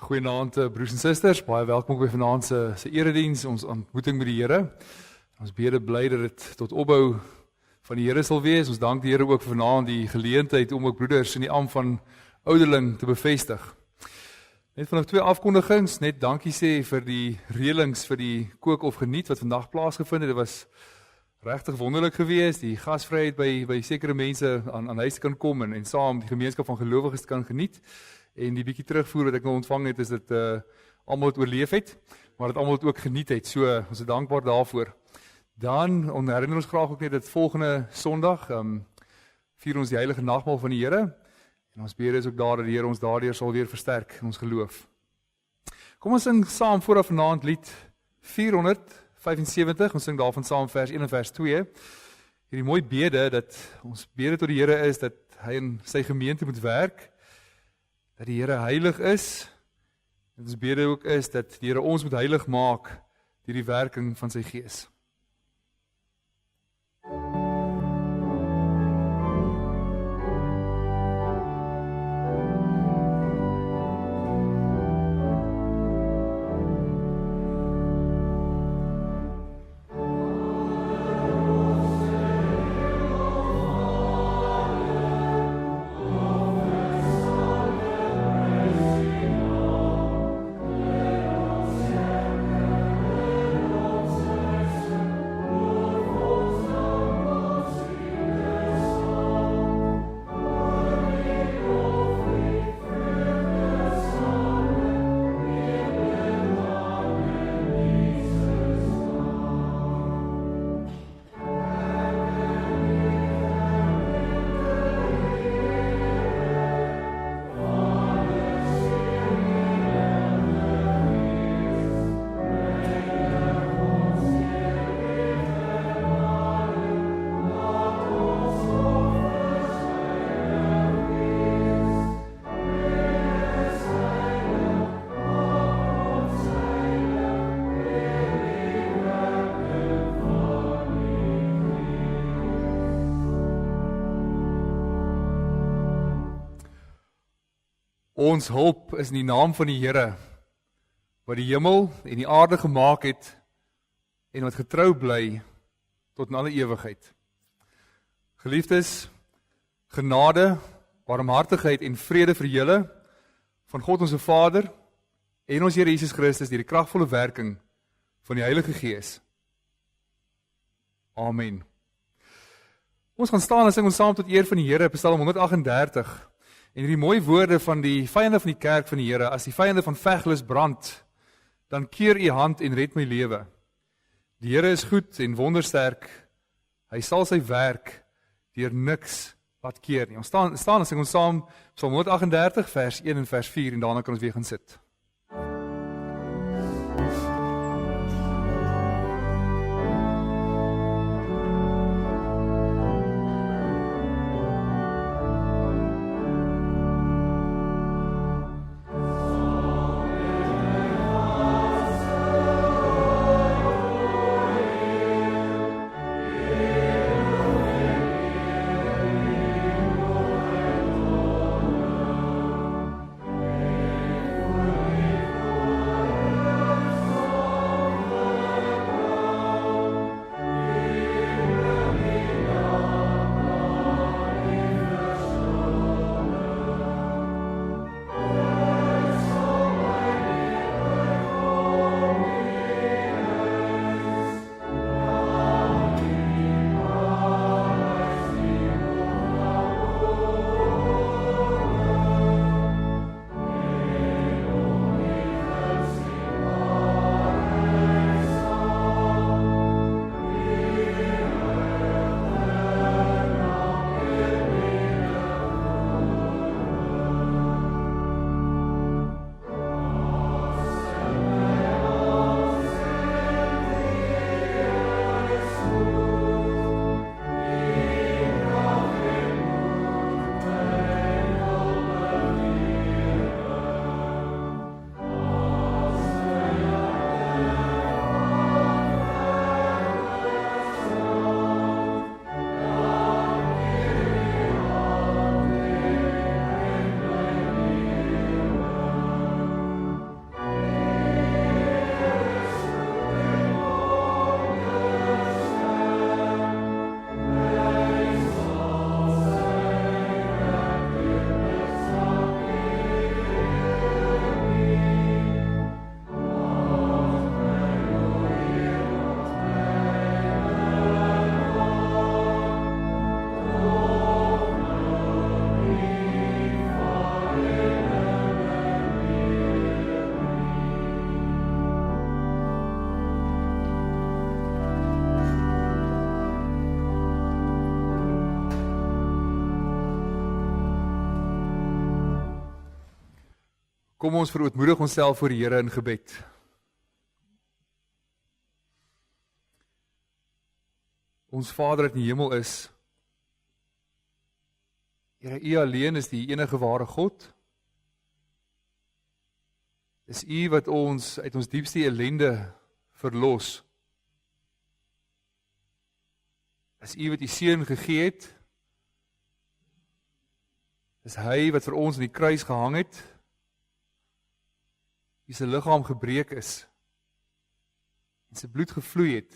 Goeienaand broers en susters, baie welkom by vanaand se erediens, ons ontmoeting met die Here. Ons bede bly dat dit tot opbou van die Here sal wees. Ons dank die Here ook vir vanaand die geleentheid om ook broeders in die ampt van ouderling te bevestig. Net vanaf 2 afkondigings, net dankie sê vir die reëlings vir die kook of geniet wat vandag plaasgevind het. Dit was regtig wonderlik geweest, die gasvryheid by sekere mense aan huis kan kom en saam die gemeenskap van gelowiges kan geniet. En die bietjie terugvoer wat ek nou ontvang het, is dat almal het oorleef het, maar dat almal het ook geniet het. So, ons is dankbaar daarvoor. Dan herinner ons graag ook net dat volgende Sondag vier ons die heilige nagmaal van die Here. En ons bede is ook daar dat die Here ons daardeur sal weer versterk in ons geloof. Kom ons sing saam vooraf vanaand lied 475. Ons sing daarvan saam vers 1 en vers 2. Hierdie mooi bede dat ons bede tot die Here is dat hy in sy gemeente moet werk, dat die Here heilig is, en ons bede ook is dat die Here ons moet heilig maak deur die werking van sy Gees. Ons hulp is in die naam van die Here, wat die hemel en die aarde gemaak het, en wat getrou bly tot in alle ewigheid. Geliefdes, genade, barmhartigheid en vrede vir julle, van God ons Vader, en ons Here Jesus Christus, deur die kragvolle werking van die Heilige Gees. Amen. Ons gaan staan en sing ons saam tot eer van die Here, Psalm 138, en die mooi woorde van die vyande van die kerk van die Here, as die vyande van veglus brand, dan keer u hand en red my lewe. Die Here is goed en wondersterk, hy sal sy werk deur niks laat keer nie. Ons staan en sing ons saam Psalm 138 vers 1 en vers 4 en daarna kan ons weer gaan sit. Kom ons verootmoedig onsself voor die Here in gebed. Ons Vader wat in die hemel is, Here, U alleen is die enige ware God. Is U wat ons uit ons diepste ellende verlos. Is U wat U Seun gegee het. Is Hy wat vir ons aan die kruis gehang het. Wie se liggaam gebreek is en sy bloed gevloei het,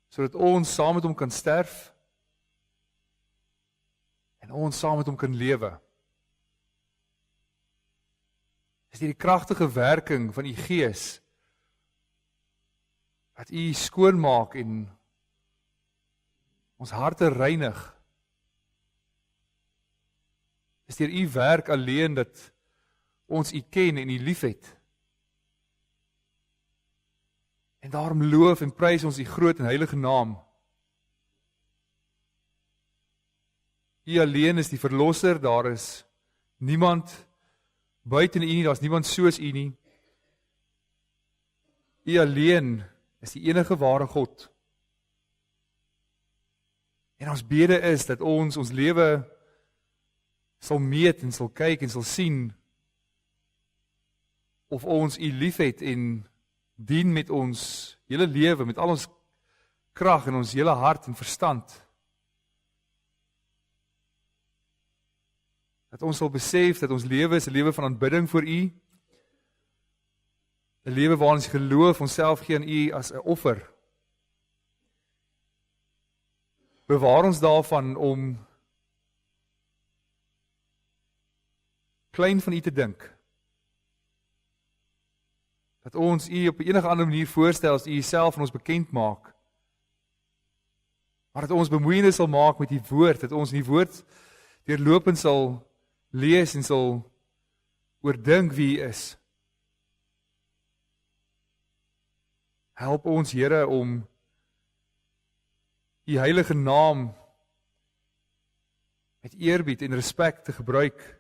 sodat ons saam met hom kan sterf en ons saam met hom kan lewe. Is die kragtige werking van U Gees wat U skoonmaak en ons harte reinig. Is deur U werk alleen dat ons U ken en U liefhet. En daarom loof en prys ons U groot en heilige naam. U alleen is die verlosser, daar is niemand buiten U nie, daar is niemand soos U nie. U alleen is die enige ware God. En ons bede is dat ons lewe sal meet en sal kyk en sal sien of ons U liefhet en dien met ons hele lewe, met al ons krag en ons hele hart en verstand. Dat ons sal besef dat ons lewe is 'n lewe van aanbidding vir U, 'n lewe waarin ons geloof onsself gee aan U as 'n offer. Bewaar ons daarvan om klein van U te dink. Dat ons U op enige ander manier voorstel as U Uself aan ons bekend maak. Maar dat ons bemoeienis sal maak met die woord, dat ons in die woord deurlopend sal lees en sal oordink wie U is. Help ons, Here, om U heilige naam met eerbied en respek te gebruik.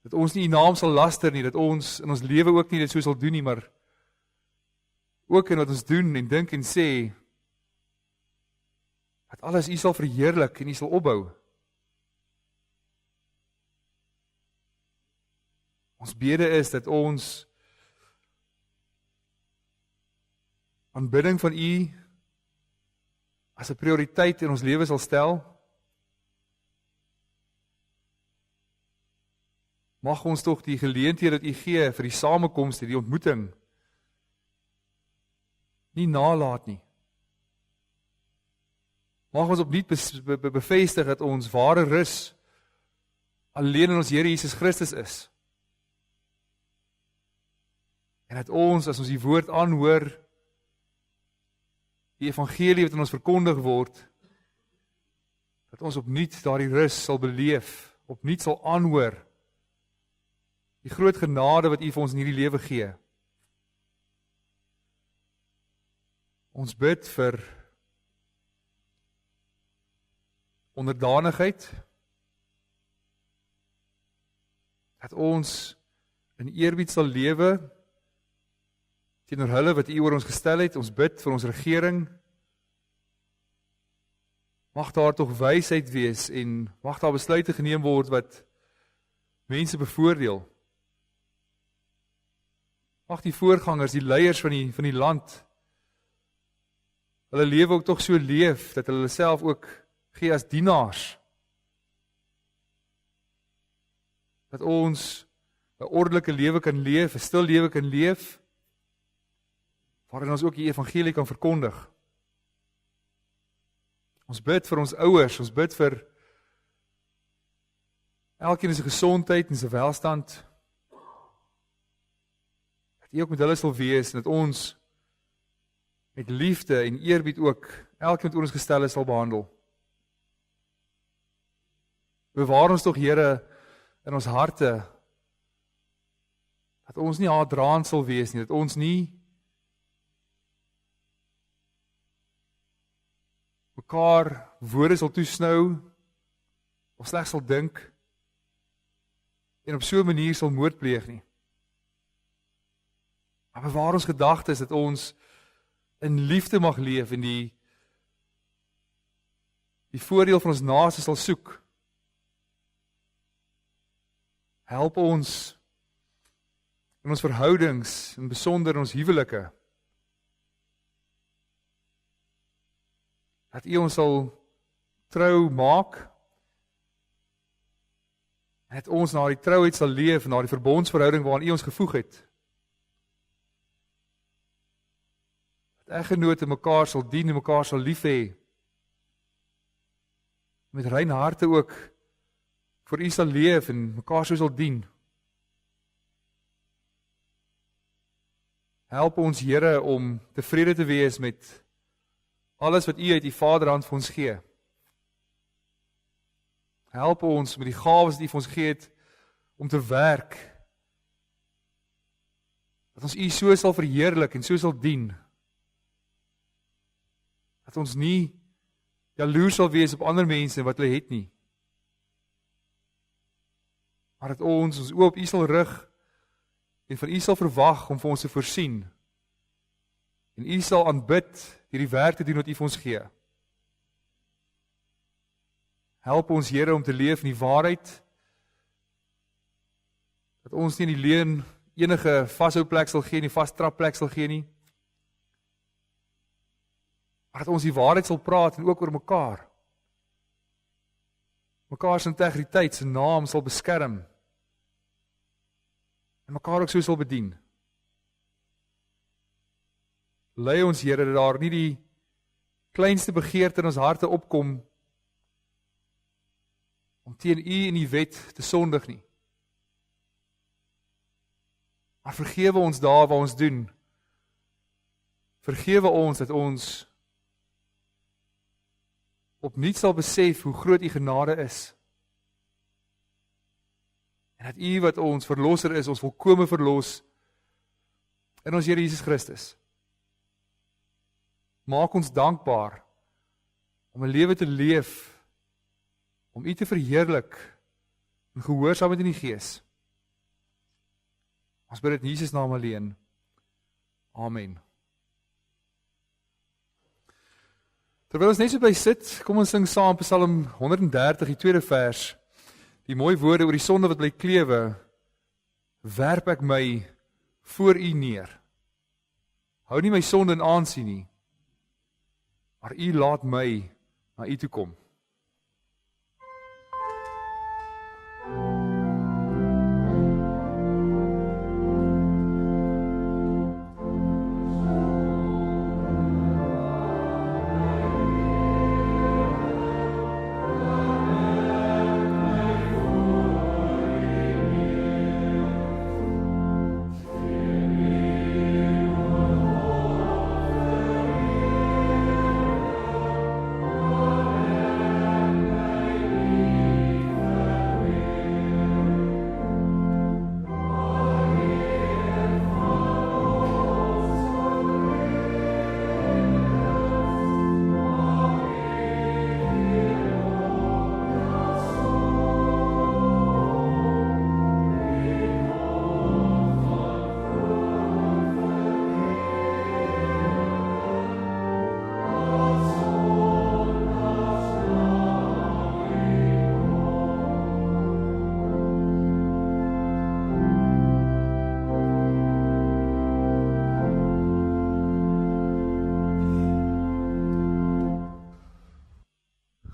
Dat ons nie U naam sal laster nie, dat ons in ons lewe ook nie dit so sal doen nie, maar ook in wat ons doen en dink en sê, dat alles U sal verheerlik en U sal opbou. Ons bede is dat ons aanbidding van U as 'n prioriteit in ons lewe sal stel. Mag ons tog die geleenthede wat U gee vir die samekomste, die ontmoeting, nie nalat nie. Mag ons opnuut bevestig dat ons ware rus alleen in ons Here Jesus Christus is. En dat ons, as ons die woord aanhoor, die evangelie wat in ons verkondig word, dat ons opnuut daardie rus sal beleef, opnuut sal aanhoor, die groot genade wat U vir ons in hierdie lewe gee. Ons bid vir onderdanigheid, dat ons in eerbied sal lewe teenoor hulle wat U oor ons gestel het. Ons bid vir ons regering. Mag daar tog wysheid wees en mag daar besluite geneem word wat mense bevoordeel. Mag die voorgangers, die leiers van die land, hulle lewe ook tog so leef, dat hulle self ook gee as dienaars. Dat ons 'n ordelike lewe kan leef, 'n stil lewe kan leef, waarin ons ook die evangelie kan verkondig. Ons bid vir ons ouers, ons bid vir elkeen se gesondheid en sy welstand, dat U ook met hulle sal wees, en dat ons met liefde en eerbied ook elkeen wat oor ons gestel is sal behandel. Bewaar ons tog, Here, in ons harte, dat ons nie haatdraand sal wees nie, dat ons nie mekaar woorde sal toesnou, of slegs sal dink en op so 'n manier sal moord pleeg nie. Maar bewaar ons gedagtes dat ons in liefde mag leef en die voordeel van ons naaste sal soek. Help ons in ons verhoudings, en besonder in ons huwelike, dat U ons sal trou maak, en dat ons na die trouheid sal leef, na die verbondsverhouding waaraan U ons gevoeg het. Dat eggenote mekaar sal dien en mekaar sal lief hê, met rein harte ook vir U sal leef en mekaar so sal dien. Help ons, Here, om tevrede te wees met alles wat U uit U Vaderhand vir ons gee. Help ons met die gawes wat U vir ons gee het, om te werk, dat ons U so sal verheerlik en so sal dien, dat ons nie jaloers sal wees op ander mense wat hulle het nie, maar dat ons oop op U sal rig, en van U sal verwag om vir ons te voorsien, en U sal aanbid hierdie werk te doen wat U vir ons gee. Help ons, Here, om te leef in die waarheid, dat ons nie in die leuen enige vashouplek sal gee nie, vastrapplek sal gee nie, maar dat ons die waarheid sal praat en ook oor mekaar. Mekaar se integriteit, se naam sal beskerm, en mekaar ook so sal bedien. Lei ons, Here, dat daar nie die kleinste begeerte in ons harte opkom om teen U en die wet te sondig nie. Maar vergewe ons daar waar ons doen. Vergewe ons dat ons opnuut sal besef hoe groot U genade is. En dat U wat ons verlosser is, ons volkome verlos in ons Here Jesus Christus. Maak ons dankbaar om 'n lewe te leef, om U te verheerlik en gehoorsaamheid in die Gees. Ons bid dit in Jesus naam alleen. Amen. Terwyl ons net so by sit, kom ons sing saam Psalm 130, die tweede vers. Die mooi woorde oor die sonde wat bly klewe, werp ek my voor U neer. Hou nie my sonde in aansien nie, maar U laat my na U toe kom.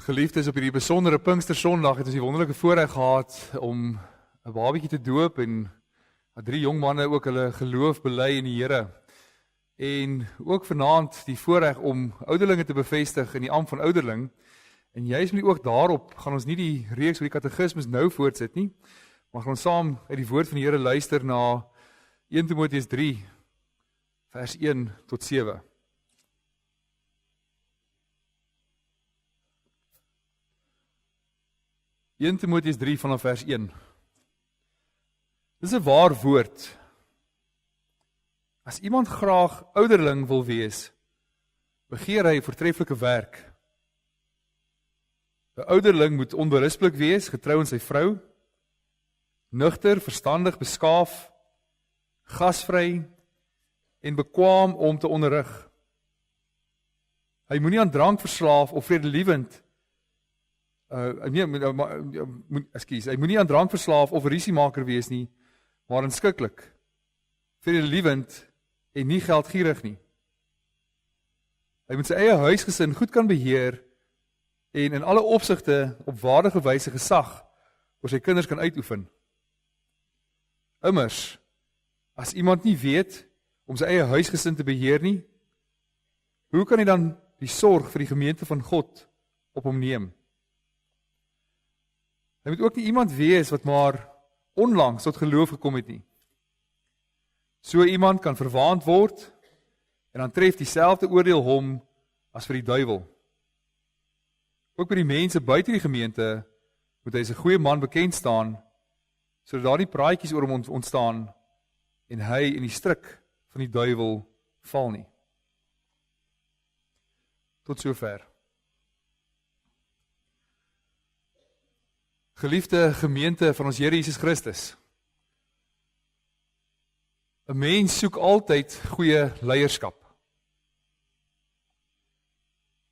Geliefdes, op hierdie besondere Pinkstersondag het ons die wonderlike voorreg gehad om 'n babietjie te doop en 3 jong manne ook hulle geloof bely in die Here. En ook vanaand die voorreg om ouderlinge te bevestig in die ampt van ouderling. En juis met die oog daarop gaan ons nie die reeks oor die katekismes nou voortsit nie, maar gaan ons saam uit die woord van die Here luister na 1 Timoteus 3 vers 1 tot 7. 1 Timoteus 3 vanaf vers 1. Dis 'n waar woord. As iemand graag ouderling wil wees, begeer hy voortreffelike werk. 'n ouderling moet onberispelik wees, getrou aan sy vrou, nugter, verstandig, beskaaf, gasvry en bekwaam om te onderrig. Hy moenie aan drank verslaaf of vredelievend hy moenie aan drank verslaaf of risiemaker wees nie, maar inskikkelik, vredelievend en nie geldgierig nie. Hy moet sy eie huisgesin goed kan beheer en in alle opsigte op waardige wyse gesag oor sy kinders kan uitoefen. Immers, as iemand nie weet om sy eie huisgesin te beheer nie, hoe kan hy dan die sorg vir die gemeente van God op hom neem? Hy moet ook nie iemand wees wat maar onlangs tot geloof gekom het nie. So iemand kan verwaand word en dan tref dieselfde oordeel hom as vir die duiwel. Ook by die mense buite die gemeente moet hy as 'n goeie man bekend staan, sodat daar nie praatjies oor hom ontstaan en hy in die struik van die duiwel val nie. Tot sover. Geliefde gemeente van ons Here Jesus Christus. 'n Mens soek altyd goeie leierskap.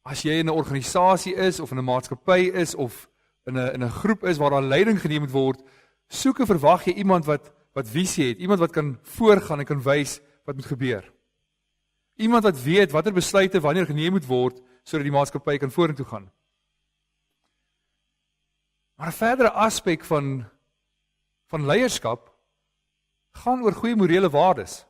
As jy in 'n organisasie is of in 'n maatskappy is of in 'n groep is waar daar leiding geneem moet word, soek en verwag jy iemand wat visie het, iemand wat kan voorgaan en kan wys wat moet gebeur. Iemand wat weet watter besluite wanneer geneem moet word sodat die maatskappy kan vorentoe gaan. Maar 'n verdere aspek van leierskap gaan oor goeie morele waardes.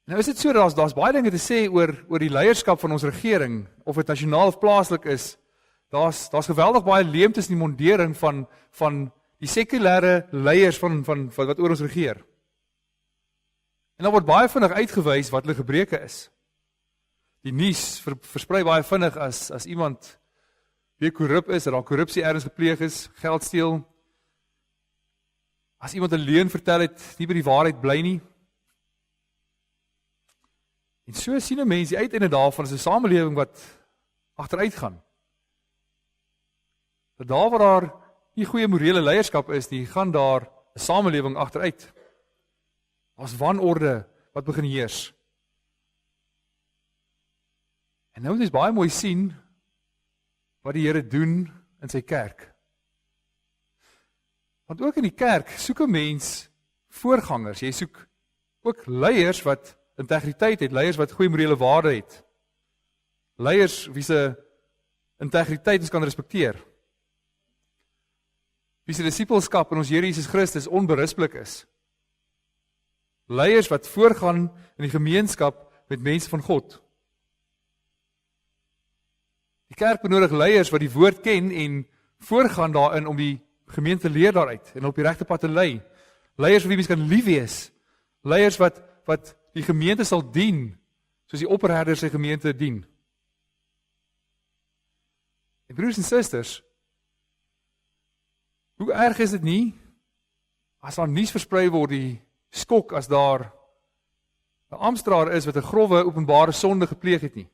Nou is dit so, daar's baie dinge te sê oor die leierskap van ons regering, of dit nasionaal of plaaslik is. Daar's geweldig baie leemtes in die mondering van die sekulêre leiers van wat oor ons regeer. En daar word baie vinnig uitgewys wat hulle gebreke is. Die nuus versprei baie vinnig as iemand weer korrup is, dat daar korrupsie ergens gepleeg is, geld steel. As iemand 'n leuen vertel het, nie by die waarheid bly nie. En so sien 'n mens die uiteinde daarvan is 'n samelewing wat agteruit gaan. Dat daar waar daar nie goeie morele leierskap is nie, gaan daar 'n samelewing agteruit. Daar's wanorde wat begin heers. En nou moet ons baie mooi sien wat die Here doen in sy kerk. Want ook in die kerk soek 'n mens voorgangers. Jy soek ook leiers wat integriteit het, leiers wat goeie morele waarde het. Leiers wie se integriteit ons kan respekteer. Wie se disippelskap in ons Here Jesus Christus onberispelik is. Leiers wat voorgaan in die gemeenskap met mense van God. Die kerk benodig leiers wat die woord ken en voorgaan daarin om die gemeente leer daaruit en op die regte pad te lei. Leiers vir wie mens kan lief wees. Leiers wat die gemeente sal dien, soos die opperherder sy gemeente dien. En broers en susters, hoe erg is dit nie, as daar nuus versprei word, die skok as daar 'n amptenaar is wat 'n grove openbare sonde gepleeg het nie.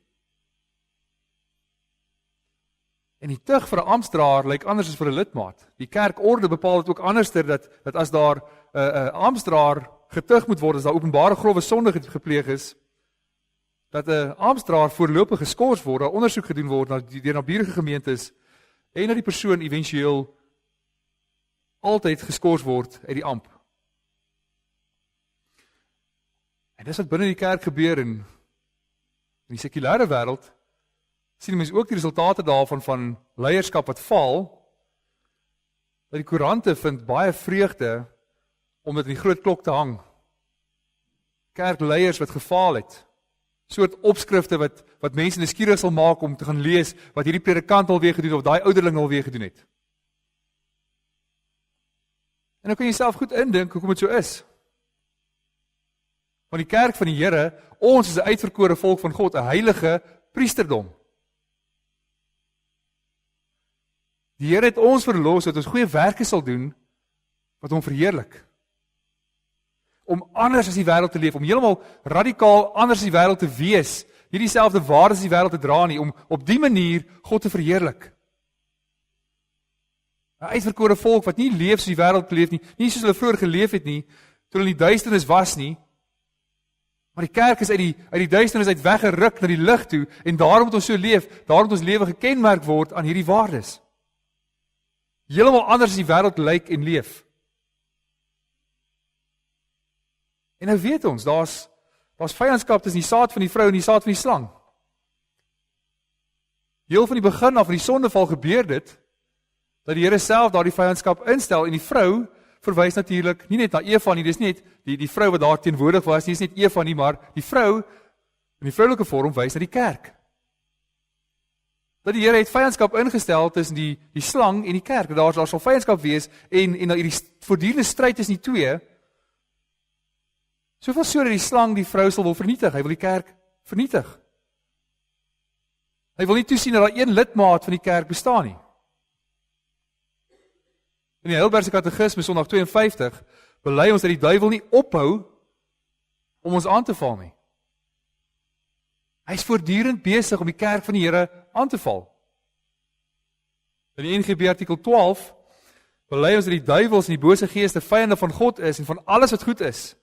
En die tug vir 'n amptenaar lyk anders as vir 'n lidmaat. Die kerkorde bepaal dit ook anderster, dat as daar 'n amptenaar getug moet word, as daar openbare grove sonde gepleeg is, dat 'n amptenaar voorlopig geskort word, daar ondersoek gedoen word deur naburige gemeentes, en dat die persoon éventueel altyd geskort word uit die amp. En dis wat binne die kerk gebeur in die sekulêre wêreld, sien mense ook die resultate daarvan van leierskap wat val, dat die koerante vind baie vreugde om dit in die groot klok te hang. Kerkleiers wat gefaal het, soort opskrifte wat mense nuuskierig sal maak om te gaan lees wat hierdie predikant alweer gedoen het of daai ouderling alweer gedoen het. En dan kan jy self goed indink hoekom dit so is. Want die kerk van die Here, ons is 'n uitverkore volk van God, 'n heilige priesterdom. Die Here het ons verlos dat ons goeie werke sal doen wat hom verheerlik. Om anders as die wêreld te leef, om heeltemal radikaal anders as die wêreld te wees, nie dieselfde waardes in die wêreld te dra nie, om op die manier God te verheerlik. 'n Uitverkore volk wat nie leef soos die wêreld leef nie, nie soos hulle vroeër geleef het nie, toe hulle in die duisternis was nie, maar die kerk is uit die duisternis uit weggeruk na die lig toe, en daarom moet ons so leef, daarom moet ons lewe gekenmerk word aan hierdie waardes. Heeltemal anders as die wêreld lyk en leef. En nou weet ons, daar's vyandskap tussen die saad van die vrou en die saad van die slang. Heel van die begin af van die sondeval gebeur dit, dat die Here self daardie vyandskap instel, en die vrou verwys natuurlik nie net na Eva nie, dis nie net die vrou wat daar teenwoordig was nie, dis net Eva nie, maar die vrou in die vroulike vorm wys na die kerk. Dat die Here het vyandskap ingestel tussen die slang en die kerk. Daar sal vyandskap wees en hierdie voortdurende stryd tussen die twee. Soveel so dat die slang die vrou sal wil vernietig. Hy wil die kerk vernietig. Hy wil nie toesien dat daar een lidmaat van die kerk bestaan nie. In die Heidelbergse Katekisme Sondag 52 bely ons dat die duiwel nie ophou om ons aan te val nie. Hy is voortdurend besig om die kerk van die Here aan te val. In die NGB artikel 12 bely ons dat die duiwels en die bose geeste vyande van God is en van alles wat goed is.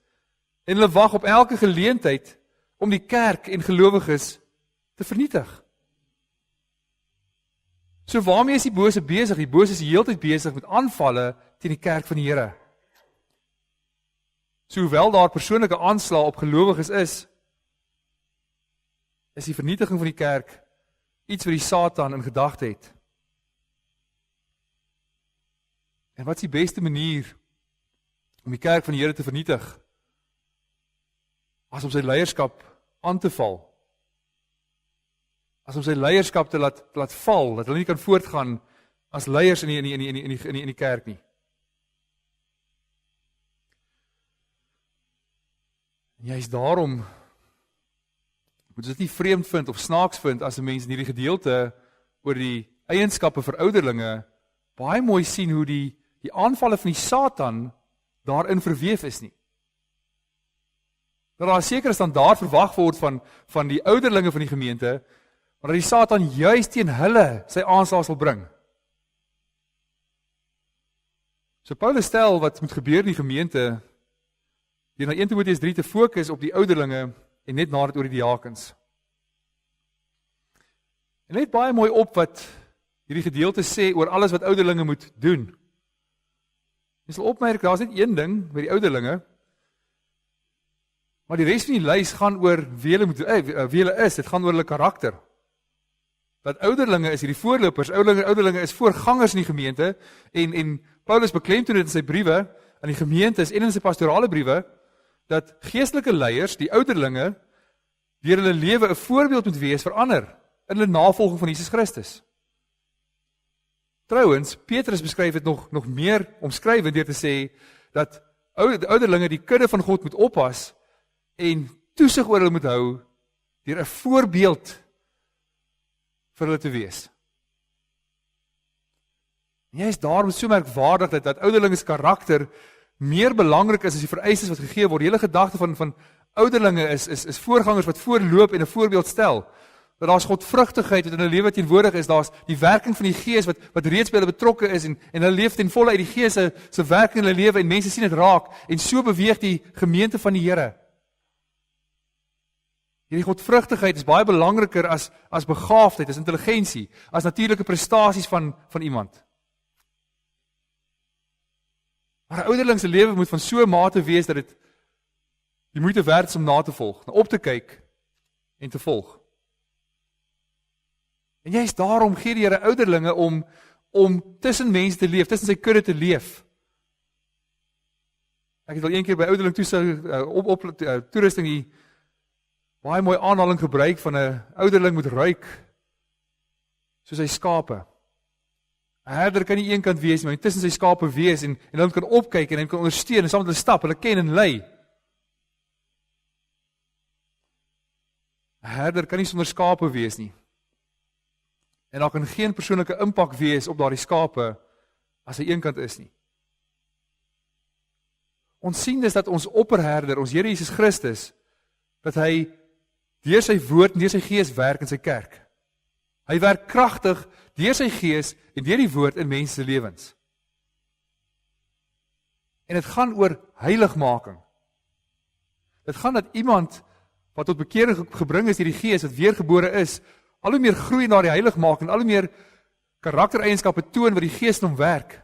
En hulle wag op elke geleentheid om die kerk en gelowiges te vernietig. So waarmee is die bose besig? Die bose is die hele tyd besig met aanvalle teen die kerk van die Here. So hoewel daar persoonlike aanslae op gelowiges is die vernietiging van die kerk iets wat die Satan in gedagte het. En wat is die beste manier om die kerk van die Here te vernietig? As om sy leierskap aan te val. As om sy leierskap te laat val, dat hulle nie kan voortgaan as leiers in die kerk nie. En juist daarom moet ons dit nie vreemd vind of snaaks vind as 'n mens in hierdie gedeelte oor die eienskappe vir ouderlinge baie mooi sien hoe die aanvalle van die Satan daarin verweef is nie. Dat daar 'n sekere standaard verwag word van die ouderlinge van die gemeente, maar dat die Satan juist teen hulle sy aanslag sal bring. So Paulus stel wat moet gebeur in die gemeente, deur na 1 Timoteus 3 te fokus op die ouderlinge en net na dit oor die diakens. En let baie mooi op wat hierdie gedeelte sê oor alles wat ouderlinge moet doen. Jy sal opmerk, daar is net een ding by die ouderlinge, maar die res van die lys gaan oor wie hulle is, dit gaan oor hulle karakter. Dat ouderlinge is hierdie voorlopers, ouderlinge is voorgangers in die gemeente, en Paulus beklemtoon dit in sy briewe, aan die gemeentes en in sy pastorale briewe, dat geestelike leiers, die ouderlinge, deur hulle lewe 'n voorbeeld moet wees vir ander, in hulle navolging van Jesus Christus. Trouwens, Petrus beskryf dit nog meer omskrywend deur te sê, dat ouderlinge die kudde van God moet oppas, en toesig oor hulle moet hou, deur 'n voorbeeld vir hulle te wees. En jy is daarom so merkwaardig dat ouderlinges karakter meer belangrik is as die vereistes wat gegee word. Die hele gedagte van ouderlinge is voorgangers wat voorloop en 'n voorbeeld stel. Dat daar's godvrugtigheid wat in hulle lewe teenwoordig is, daar's die werking van die Gees wat reeds by hulle betrokke is en hulle leef ten volle uit die Gees se werking in hulle lewe en mense sien dit raak en so beweeg die gemeente van die Here. Hierdie godvrugtigheid is baie belangriker as begaafdheid, as intelligensie, as natuurlike prestasies van iemand. Maar 'n ouderling se lewe moet van so 'n mate wees dat dit die moeite werd is om na te volg, na op te kyk en te volg. En juist daarom gee die Here ouderlinge om tussen mense te leef, tussen sy kudde te leef. Ek het al een keer by ouderling toerusting die baie mooi aanhaling gebruik van 'n ouderling moet ruik soos hy skape. 'n Herder kan nie eenkant wees, maar tussen sy skape wees en hulle kan opkyk en hy kan ondersteun en saam met hulle stap, hulle ken en lei. 'n Herder kan nie sonder skape wees nie. En daar kan geen persoonlike impak wees op daardie skape as hy eenkant is nie. Ons sien dus dat ons opperherder, ons Here Jesus Christus, dat hy deur sy woord en deur sy gees werk in sy kerk. Hy werk kragtig deur sy gees en deur die woord in mense se lewens. En dit gaan oor heiligmaking. Dit gaan dat iemand wat tot bekering gebring is deur die gees, wat weergebore is, al hoe meer groei na die heiligmaking, al hoe meer karaktereienskappe toon wat die gees in hom werk.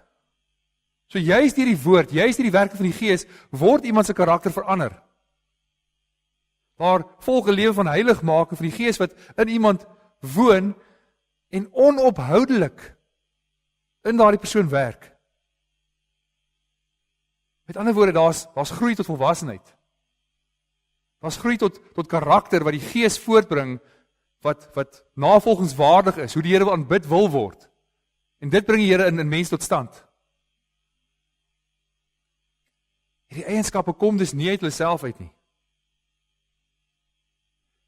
So juist deur die woord, juist deur die werking van die gees, word iemand se karakter verander. Daar volg 'n lewe van heiligmaking van die gees wat in iemand woon en onophoudelik in daardie persoon werk. Met ander woorde, daar's groei tot volwassenheid. Daar's groei tot karakter wat die gees voortbring, wat navolgingswaardig is, hoe die Here wil aanbid wil word. En dit bring die Here in mens tot stand. Hierdie eienskappe kom dus nie uit hulle self uit nie.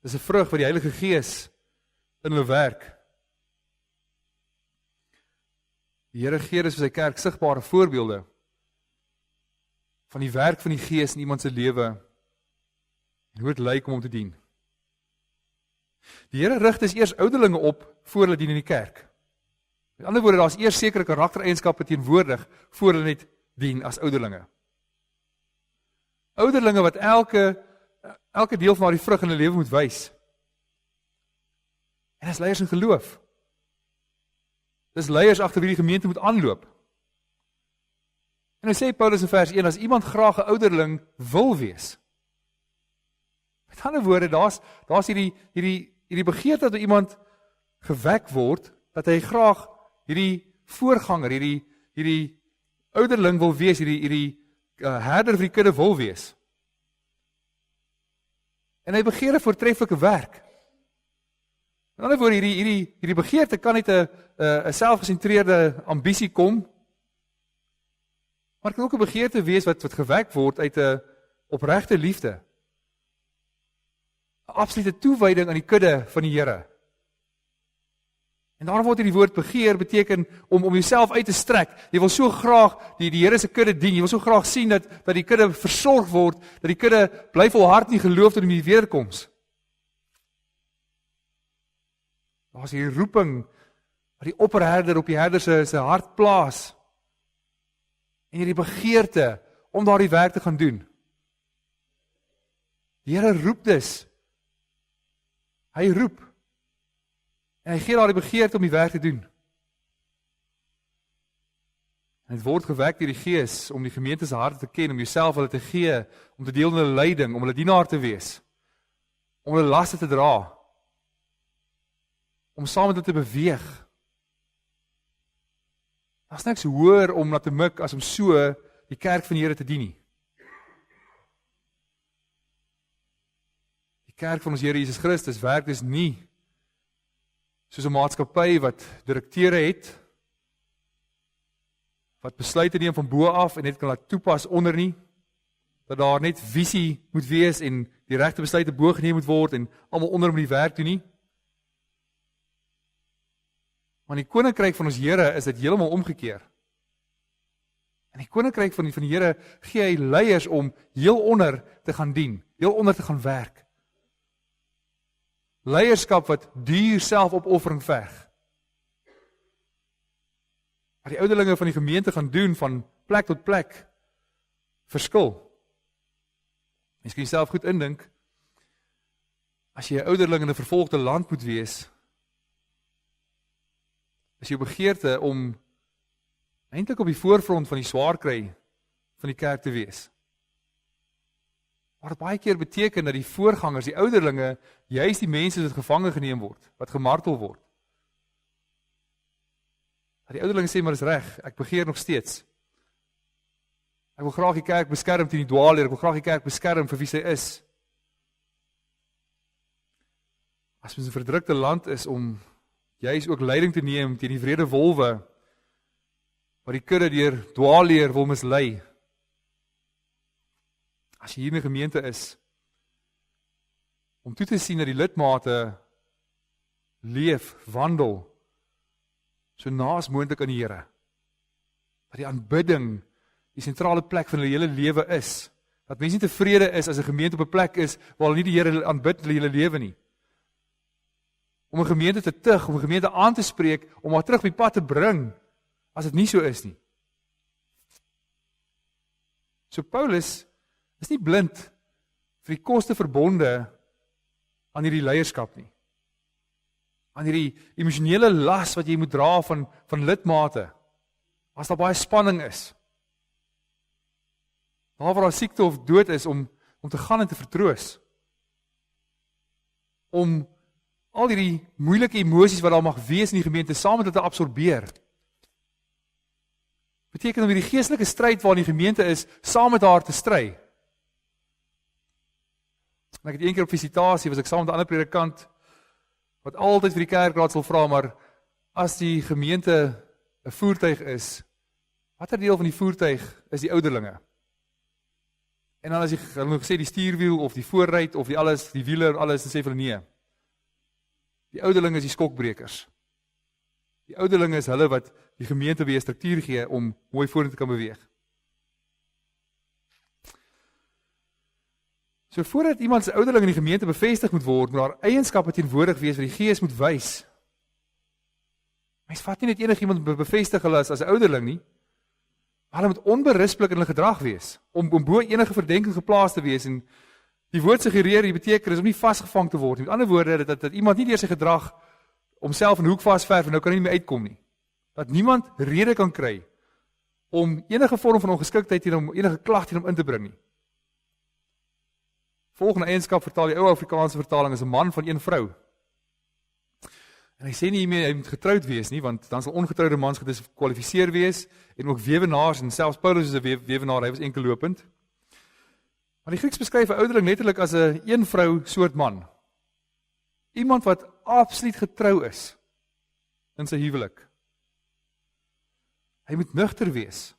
Dis 'n vrug wat die Heilige Gees in hulle werk. Die Here gee dus vir sy kerk sigbare voorbeelde van die werk van die Gees in iemand se lewe en hoe dit lyk om hom te dien. Die Here rig dus eers ouderlinge op voor hulle dien in die kerk. Met ander woorde, daar's eers sekere karaktereienskappe teenwoordig voor hulle net dien as ouderlinge. Ouderlinge wat elke deel van daardie vrug in hulle lewe moet wys. En as leiers in geloof. Dis leiers agter wie die gemeente moet aanloop. En nou sê Paulus in vers 1, as iemand graag 'n ouderling wil wees. Met ander woorde, daar's hierdie begeerte dat iemand gewek word, dat hy graag hierdie voorganger, hierdie ouderling wil wees, hierdie herder vir die kudde wil wees. En hy begeer 'n voortreffelike werk. In ander woorde, hierdie begeerte kan uit 'n selfgesentreerde ambisie kom, maar kan ook 'n begeerte wees wat gewek word uit 'n opregte liefde. 'n Absolute toewyding aan die kudde van die Here. En daarom word hierdie woord begeer beteken om jouself uit te strek. Jy wil so graag die Here se kudde dien. Jy wil so graag sien dat die kudde versorg word, dat die kudde bly volhard in die geloof tot in die wederkoms. Daar's hierdie roeping wat die opperherder op die herder se hart plaas. En hierdie begeerte om daardie werk te gaan doen. Die Here roep dus. Hy roep. En hy gee daardie begeerte om die werk te doen. En dit word gewek deur die Gees om die gemeente se harte te ken, om jouself hulle te gee, om te deel in hulle lyding, om hulle dienaar te wees, om hulle laste te dra, om saam met hulle te beweeg. Daar's niks hoër om na te mik as om so die kerk van die Here te dien nie. Die kerk van ons Here Jesus Christus werk dus nie soos 'n maatskappy wat direkteure het, wat besluite neem van bo af en net kan laat toepas onder nie, dat daar net visie moet wees en die regte besluite bo geneem moet word en almal onder om die werk doen nie. Maar in die koninkryk van ons Here is dit heeltemal omgekeer. In die koninkryk van die Here gee hy leiers om heel onder te gaan dien, heel onder te gaan werk. Leierskap wat duur selfopoffering verg. Wat die ouderlinge van die gemeente gaan doen van plek tot plek verskil. Mens kan jouself goed indink, as jy 'n ouderling in 'n vervolgde land moet wees, is jou begeerte om eintlik op die voorfront van die swaarkry van die kerk te wees. Maar dit baie keer beteken dat die voorgangers, die ouderlinge, juist die mense wat gevange geneem word, wat gemartel word. Dat die ouderlinge sê, maar dis reg, ek begeer nog steeds. Ek wil graag die kerk beskerm teen die dwaalleer, ek wil graag die kerk beskerm vir wie sy is. As mens 'n verdrukte land is om juist ook leiding te neem teen die wrede wolwe, wat die kudde deur dwaalleer wil mislei. As jy hier in 'n gemeente is, om toe te sien dat die lidmate leef, wandel, so naas moontlik aan die Here, dat die aanbidding die sentrale plek van hulle hele lewe is, Dat mense nie tevrede is as 'n gemeente op 'n plek is waar hulle nie die Here aanbid in hulle lewe nie. Om 'n gemeente te tug, om 'n gemeente aan te spreek, om haar terug op die pad te bring, as dit nie so is nie. So Paulus is nie blind vir die koste verbonde aan hierdie leierskap nie. Aan hierdie emosionele las wat jy moet dra van lidmate, as daar baie spanning is. Daar waar daar siekte of dood is, om te gaan en te vertroos. Om al hierdie moeilike emosies wat daar mag wees in die gemeente, saam met dit te absorbeer. Beteken om hierdie geestelike stryd waarin die gemeente is, saam met haar te stry. En ek het een keer op visitasie, was ek saam met 'n ander predikant, wat altyd vir die kerkraad sal vra, maar as die gemeente 'n voertuig is, watter deel van die voertuig is die ouderlinge? En dan as hulle nog gesê die stuurwiel of die voorruit of die alles, die wiele en alles, dan sê hulle nee. Die ouderlinge is die skokbrekers. Die ouderlinge is hulle wat die gemeente weer struktuur gee om mooi vorentoe te kan beweeg. So voordat iemand se ouderling in die gemeente bevestig moet word, moet daar eienskappe teenwoordig wees wat die Gees moet wys. Mens vat nie net enigiemand bevestig hulle as 'n ouderling nie. Hulle moet onberispelik in hulle gedrag wees, om bo enige verdenking geplaas te wees, en die woord suggereer, die beteken is om nie vasgevang te word. Met ander woorde, dat iemand nie deur sy gedrag homself in 'n hoek vasverf en nou kan hy nie meer uitkom nie. Dat niemand rede kan kry om enige vorm van ongeskiktheid teen hom, enige klag teen hom in te bring nie. Volgende eienskap vertaal die ou Afrikaanse vertaling is 'n man van een vrou. En hy sê nie hiermee hy moet getroud wees nie, want dan sal ongetroude mans gediskwalifiseer wees, en ook weewenaars, en selfs Paulus is 'n weewenaar, hy was enkellopend. Maar die Grieks beskryf 'n ouderling letterlik as 'n een vrou soort man. Iemand wat absoluut getrou is in sy huwelik. Hy moet nugter wees.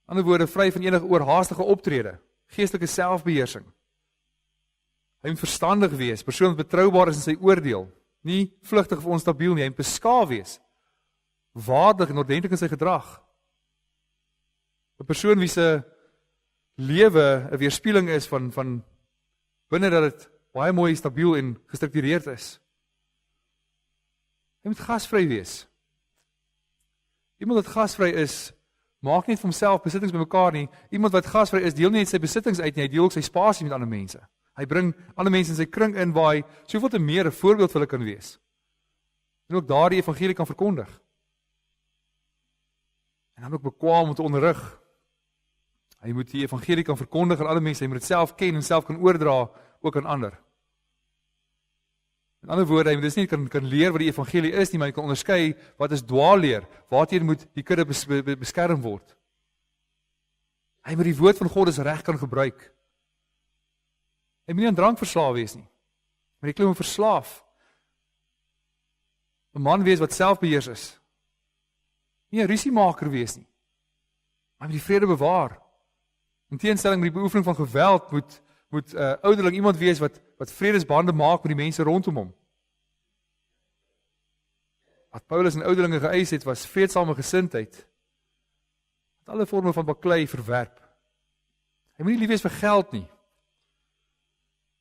In ander woorde, vry van enige oorhaastige optrede, geestelike selfbeheersing. Hy moet verstandig wees, persoon wat betroubaar is in sy oordeel, nie vlugtig of onstabiel nie, hy moet beskaaf wees, waardig en ordentlik in sy gedrag. 'n Persoon wie se lewe 'n weerspieëling is van binne dat dit baie mooi, stabiel en gestruktureerd is. Hy moet gasvry wees. Iemand wat gasvry is, maak nie vir homself besittings bymekaar nie. Iemand wat gasvry is, deel nie net sy besittings uit nie, hy deel ook sy spasie met ander mense. Hy bring ander mense in sy kring in waar hy soveel te meer 'n voorbeeld vir hulle kan wees. En ook daardie evangelie kan verkondig. En dan ook bekwam om te onderrig. Hy moet die evangelie kan verkondig aan ander mense, hy moet dit self ken en self kan oordra ook aan ander. In ander woorde, hy moet dus nie kan leer wat die evangelie is nie, maar hy kan onderskei wat is dwaalleer, waarteen moet die kudde beskerm word. Hy moet die woord van God as reg kan gebruik. Hy moet nie aan drank verslaaf wees nie, maar hy klim verslaaf. 'n Man wees wat selfbeheers is. Nie 'n rusiemaker wees nie, maar hy moet die vrede bewaar. In teenstelling met die beoefening van geweld moet ouderling iemand wees wat vredesbande maak met die mense rondom hom. Wat Paulus en ouderlinge geëis het, was vreedsame gesindheid. Wat alle vorme van baklei verwerp. Hy moet nie lief wees vir geld nie.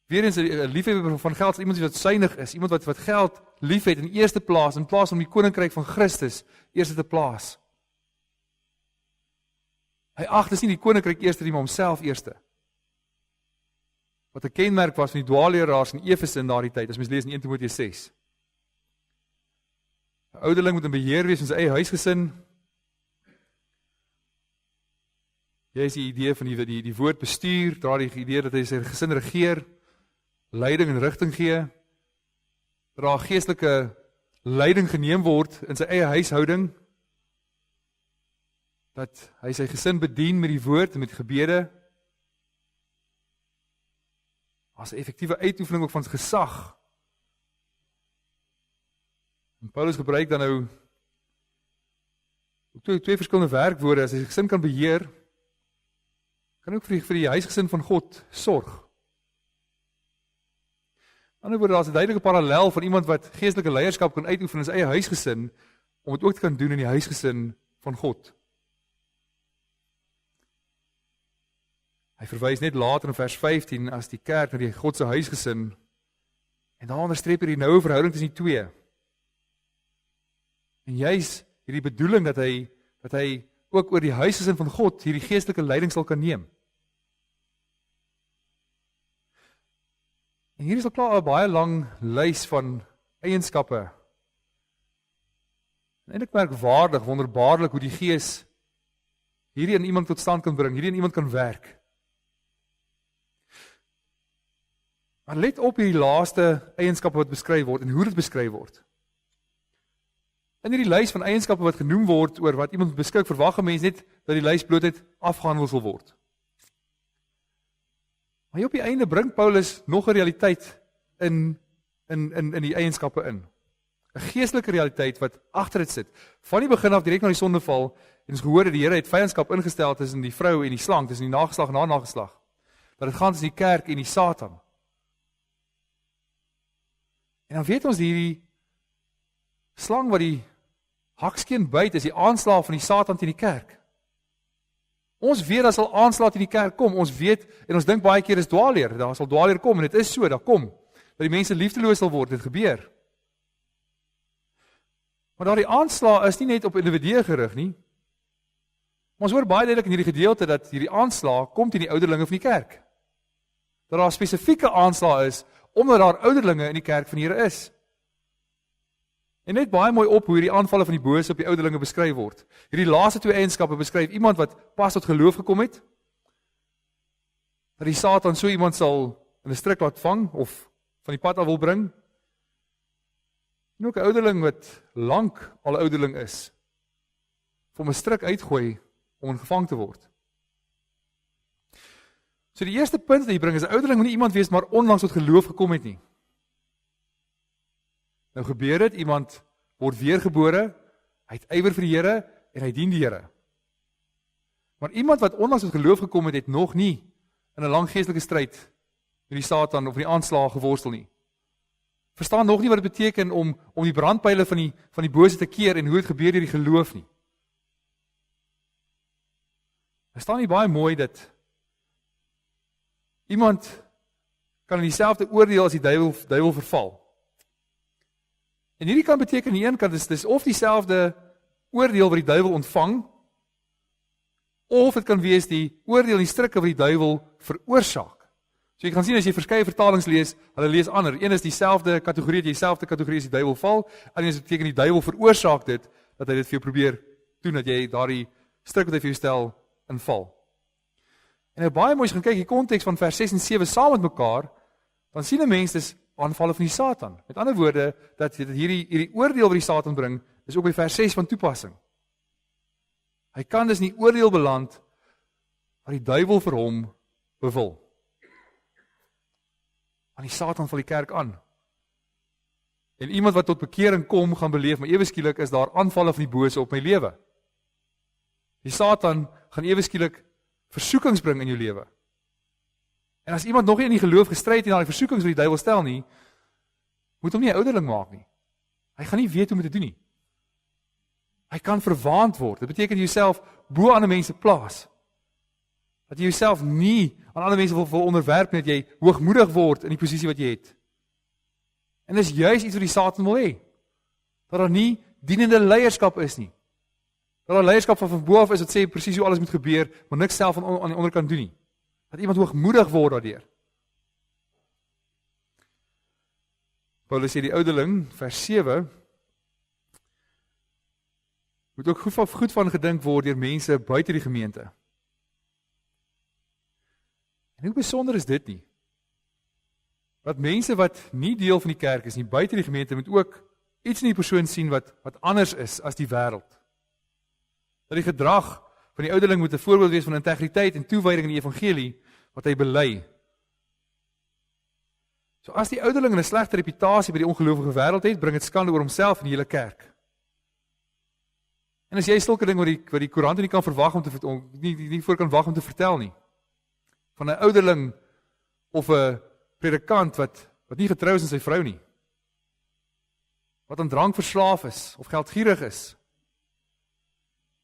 Weerens 'n liefhebber van geld is iemand wat suinig is, iemand wat geld liefhet in eerste plaas, in plaas om die koninkryk van Christus eerste te plaas. Hy ag dus nie die koninkryk eerste nie, maar homself eerste. Wat 'n kenmerk was van die dwaalleraars in Efese in daardie tyd, as mens lees in 1 Timoteus 6. 'n Ouderling moet in beheer wees van sy eie huisgesin. Jy is die idee van die woord bestuur, dra die idee dat hy sy gesin regeer, leiding en rigting gee, dra geestelike leiding geneem word in sy eie huishouding, dat hy sy gesin bedien met die woord en met gebede, as 'n effektiewe uitoefening ook van gesag. En Paulus gebruik dan nou twee verskillende werkwoorde. As hy sy gesin kan beheer, kan ook vir die huisgesin van God sorg. Aan die ander woorde, daar is 'n duidelike parallel van iemand wat geestelike leierskap kan uitoefen in sy eie huisgesin, om dit ook te kan doen in die huisgesin van God. Hy verwys net later in vers 15 as die kerk na die God se huisgesin. En daar onderstreep hy die noue verhouding tussen die twee. En juis hierdie bedoeling dat hy ook oor die huisgesin van God hierdie geestelike leiding sal kan neem. En hier is al klaar 'n baie lang lys van eienskappe. En eintlik merkwaardig, wonderbaarlik hoe die Gees hierdie in iemand tot stand kan bring, hierdie in iemand kan werk. Maar let op hierdie laaste eienskappe wat beskryf word en hoe dit beskryf word. In hierdie lys van eienskappe wat genoem word oor wat iemand beskik, verwag 'n mens net dat die lys blootheid afgehandel sal word. Maar hier op die einde bring Paulus nog 'n realiteit in die eienskappe in. 'n Geestelike realiteit wat agter dit sit. Van die begin af direk na die sondeval, en ons gehoor dat die Here het vyandskap ingestel tussen die vrou en die slang, tussen die nageslag en haar nageslag. Dat dit gaan tussen die kerk en die Satan. En dan weet ons hierdie slang wat die hakskeen byt is die aanslag van die Satan teen die kerk. Ons weet dat sal aanslag teen die kerk kom. Ons weet en ons dink baie keer is dwaalleer. Daar sal dwaalleer kom en dit is so, daar kom. Dat die mense liefdeloos sal word, dit gebeur. Maar daardie aanslag is nie net op individue gerig nie. Maar ons hoor baie duidelik in hierdie gedeelte dat hierdie aanslag kom teen die ouderlinge van die kerk. Dat daar 'n spesifieke aanslag is omdat daar ouderlinge in die kerk van die Here is. En net baie mooi op hoe hierdie aanvalle van die bose op die ouderlinge beskryf word. Hierdie laaste twee eienskappe beskryf iemand wat pas tot geloof gekom het. Dat die Satan so iemand sal in 'n struik laat vang of van die pad af wil bring. En ook 'n ouderling wat lank al 'n ouderling is. Vir 'n struik uitgooi om in gevang te word. So die eerste punt wat jy bring is 'n ouderling moet nie iemand wees maar onlangs tot geloof gekom het nie. Nou gebeur dit, iemand word weergebore, hy het ywer vir die Here en hy dien die Here. Maar iemand wat onlangs tot geloof gekom het, het nog nie in 'n lang geestelike stryd met die Satan of die aanslag geworstel nie. Verstaan nog nie wat dit beteken om die brandpyle van die bose te keer en hoe dit gebeur deur die geloof nie. Daar staan nie baie mooi dat iemand kan in dieselfde oordeel as die duiwel verval. En hierdie kan beteken aan die een kant dis of dieselfde oordeel wat die duiwel ontvang, of dit kan wees die oordeel en die strikke wat die duiwel veroorsaak. So jy kan sien as jy verskeie vertalings lees, hulle lees ander. Een is dieselfde kategorie, dieselfde kategorie as die duiwel val, en dit beteken die duiwel veroorsaak dit, dat hy dit vir jou probeer doen, dat jy daardie strik wat hy vir jou stel, inval. En nou baie mooi as jy gaan kyk die konteks van vers 6 en 7 saam met mekaar, dan sien 'n mens dis aanvalle van die Satan. Met ander woorde, dat hierdie oordeel wat die Satan bring, is ook by vers 6 van toepassing. Hy kan dus in die oordeel beland wat die duiwel vir hom bewil. Aan die Satan val die kerk aan. En iemand wat tot bekering kom, gaan beleef, maar ewe skielik is daar aanvalle van die bose op my lewe. Die Satan gaan ewe skielik versoekings bring in jou lewe. En as iemand nog nie in die geloof gestry het en daai versoekings wat die duiwel stel nie, moet hom nie 'n ouderling maak nie. Hy gaan nie weet hoe om dit te doen nie. Hy kan verwaand word. Dit beteken jy jouself bo ander mense plaas. Dat jy jouself nie aan ander mense wil onderwerp nie, dat jy hoogmoedig word in die posisie wat jy het. En dis juis iets wat die Satan wil hê. Dat daar nie dienende leierskap is nie. Dat daar leierskap van bo af is wat sê presies hoe alles moet gebeur, maar niks self aan die onderkant doen nie. Dat iemand hoogmoedig word daardeur. Paulus sê die ouderling, vers 7, moet ook goed van gedink word deur mense buite die gemeente. En hoe besonder is dit nie? Dat mense wat nie deel van die kerk is nie, buite die gemeente, moet ook iets in die persoon sien wat anders is as die wêreld. Dat die gedrag van die ouderling moet 'n voorbeeld wees van integriteit en toewyding in die evangelie wat hy bely. So as die ouderling 'n slegte reputasie by die ongelowige wêreld het, bring dit skande oor homself en die hele kerk. En as jy sulke ding wat die koerante nie kan verwag nie voor kan wag om te vertel nie. Van 'n ouderling of 'n predikant wat nie getrou is aan sy vrou nie. Wat aan drank verslaaf is of geldgierig is.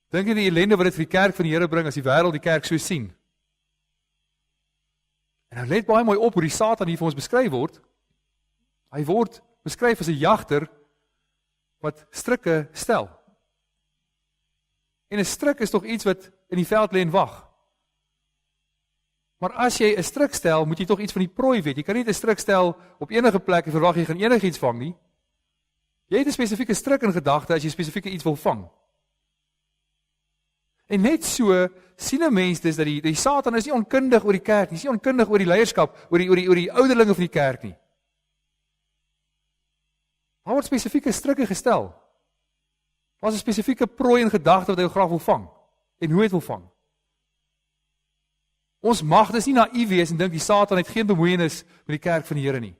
Dink jy die ellende wat dit vir die kerk van die Here bring as die wêreld die kerk so sien? En nou let baie mooi op hoe die Satan hier vir ons beskryf word. Hy word beskryf as 'n jagter wat strikke stel. En 'n strik is tog iets wat in die veld lê en wag. Maar as jy 'n strik stel, moet jy tog iets van die prooi weet. Jy kan nie 'n strik stel op enige plek en verwag jy gaan enigiets vang nie. Jy het 'n spesifieke strik in gedagte as jy spesifieke iets wil vang. En net so sien 'n mens dis dat die Satan is nie onkundig oor die kerk nie, is nie onkundig oor die leierskap, oor die ouderlinge van die kerk nie. Daar word spesifieke strikke gestel. Daar's 'n spesifieke prooi in gedagte wat hy graag wil vang en hoe hy dit wil vang. Ons mag dus nie naïef wees en dink die Satan het geen bemoeienis met die kerk van die Here nie.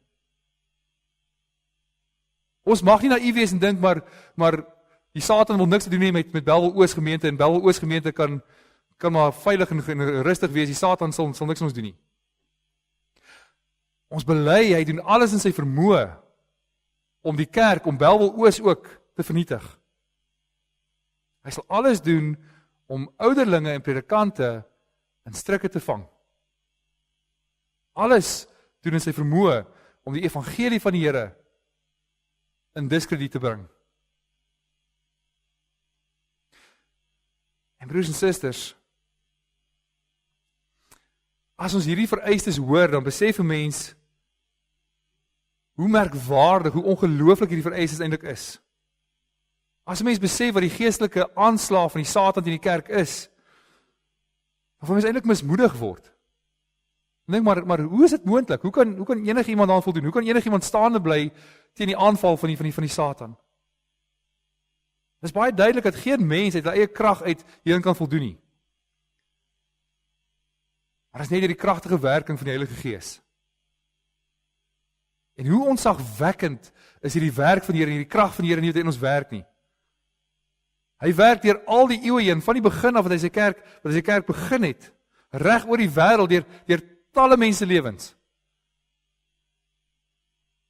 Ons mag nie naïef wees en dink maar die Satan wil niks te doen hê met Bellville Oos gemeente en Bellville Oos gemeente kan maar veilig en rustig wees. Die Satan sal niks ons doen nie. Ons bely hy doen alles in sy vermoë om die kerk, om Bellville Oos ook te vernietig. Hy sal alles doen om ouderlinge en predikante in strikke te vang. Alles doen in sy vermoë om die evangelie van die Here in diskrediet te bring. En broers en susters, as ons hierdie vereistes hoor, dan besef 'n mens hoe merkwaardig, hoe ongelooflik hierdie vereistes eintlik is. As 'n mens besef wat die geestelike aanslag van die Satan teen die kerk is, dan mens eintlik mismoedig word. En dink maar hoe is dit moontlik? Hoe kan enigiemand daaraan voldoen? Hoe kan enigiemand staande bly teen die aanval van die Satan? Dit is baie duidelik dat geen mens uit sy eie krag uit hierin kan voldoen nie. Maar dit is net deur die kragtige werking van die Heilige Gees. En hoe ontzagwekkend is hierdie werk van die Here en hierdie krag van die Here nie wat in ons werk nie. Hy werk deur al die eeue heen, van die begin af wat hy sy kerk begin het, reg oor die wêreld deur talle mense lewens.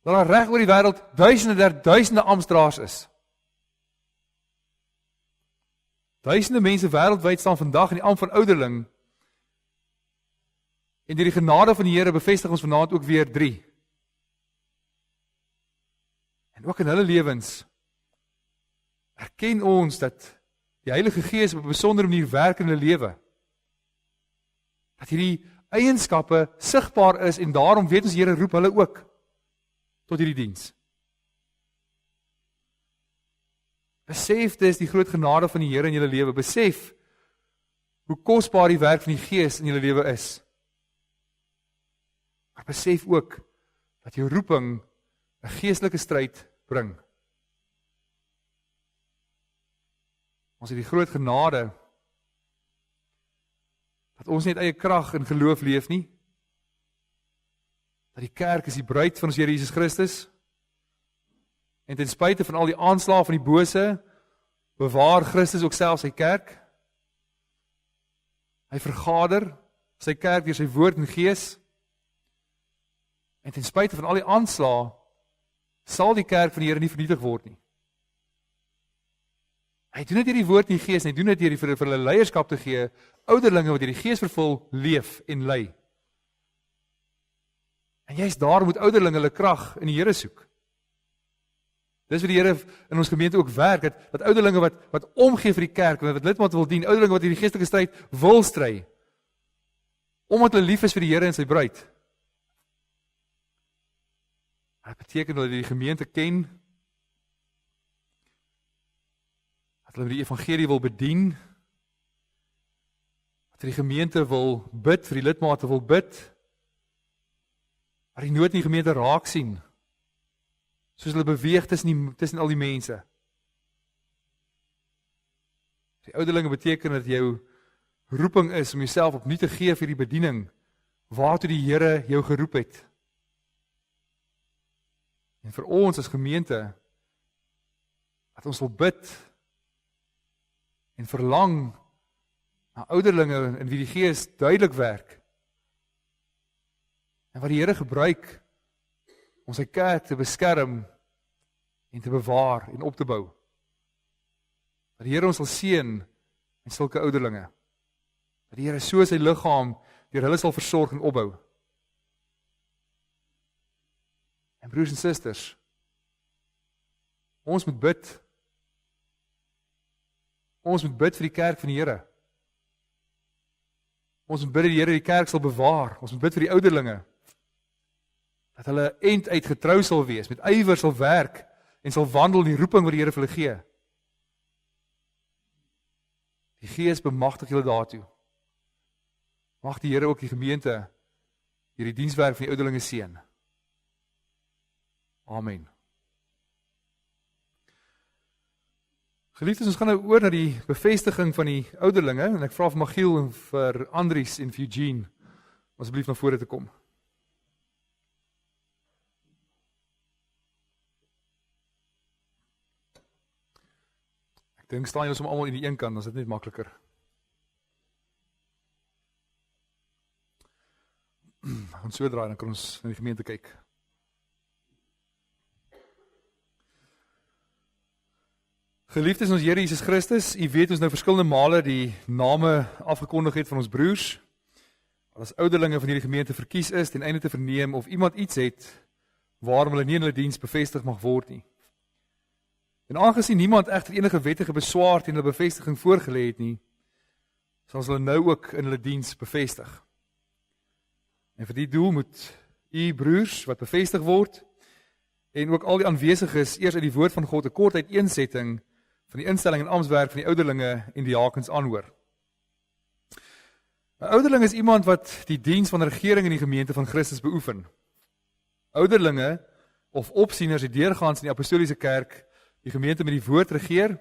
Dat daar reg oor die wêreld duisende amptdraers is. Duisende mense wêreldwyd staan vandag in die ampt van ouderling. En deur die genade van die Here bevestig ons vanaand ook weer 3. En ook in hulle lewens erken ons dat die Heilige Gees op 'n besondere manier werk in hulle lewe. Dat hierdie eienskappe sigbaar is en daarom weet ons die Here roep hulle ook tot hierdie diens. Besef dis die groot genade van die Here in julle lewe. Besef hoe kosbaar die werk van die Gees in julle lewe is. Maar besef ook dat jou roeping 'n geestelike stryd bring. Ons het die groot genade dat ons nie uit eie krag en geloof leef nie. Dat die kerk is die bruid van ons Here Jesus Christus. En ten spyte van al die aanslae van die bose, bewaar Christus ook self sy kerk. Hy vergader sy kerk deur sy woord en gees. En ten spyte van al die aanslae, sal die kerk van die Here nie vernietig word nie. Hy doen dit deur die woord en die gees, en hy doen dit deur vir hulle leierskap te gee, ouderlinge wat deur die gees vervul leef en lei. En juist daar moet ouderlinge hulle krag in die Here soek. Dis wat die Here in ons gemeente ook werk, dat ouderlinge wat omgee vir die kerk, wat lidmate wil dien, ouderlinge wat hierdie geestelike stryd wil stry, omdat hulle lief is vir die Here en sy bruid. Dit beteken dat hulle die gemeente ken, dat hulle die evangelie wil bedien, dat die gemeente wil bid, vir die lidmate wil bid, dat die nood in die gemeente raak sien, soos hulle beweeg tussen al die mense. Die ouderlinge beteken dat jou roeping is om jouself opnuut te gee vir die bediening, waartoe die Here jou geroep het. En vir ons as gemeente, dat ons wil bid en verlang na ouderlinge in wie die Gees duidelik werk. En wat die Here gebruik om sy kerk te beskerm en te bewaar en op te bou. Dat die Here ons sal seën met sulke ouderlinge. Dat die Here so sy liggaam deur hulle sal versorg en opbou. En broers en susters, ons moet bid. Ons moet bid vir die kerk van die Here. Ons moet bid dat die Here die kerk sal bewaar. Ons moet bid vir die ouderlinge. Dat hulle end uit getrou sal wees, met ywer sal werk en sal wandel in die roeping wat die Here vir hulle gee. Die Gees bemagtig julle daartoe. Mag die Here ook die gemeente hierdie dienswerk van die ouderlinge seën. Amen. Geliefdes, ons gaan nou oor na die bevestiging van die ouderlinge en ek vra vir Magiel en vir Andries en vir Eugene om asseblief na vore te kom. Ek dink staan julle sommer almal in die een kant, dan is dit net makliker. Ek gaan so draai, dan kan ons na die gemeente kyk. Geliefdes in ons Here Jesus Christus, u weet ons nou verskillende male die name afgekondig het van ons broers, wat as ouderlinge van hierdie gemeente verkies is, ten einde te verneem of iemand iets het, waarom hulle nie in hulle diens bevestig mag word nie. En aangesien niemand egter enige wettige beswaar teen hulle bevestiging voorgelê het nie, sal ons hulle nou ook in hulle diens bevestig. En vir die doel moet u broers wat bevestig word, en ook al die aanwesiges eers uit die woord van God 'n kort uiteensetting van die instelling en amptswerk van die ouderlinge en diakens aanhoor. 'n Ouderling is iemand wat die diens van regering in die gemeente van Christus beoefen. Ouderlinge of opsieners het deurgaans in die apostoliese kerk die gemeente met die woord regeer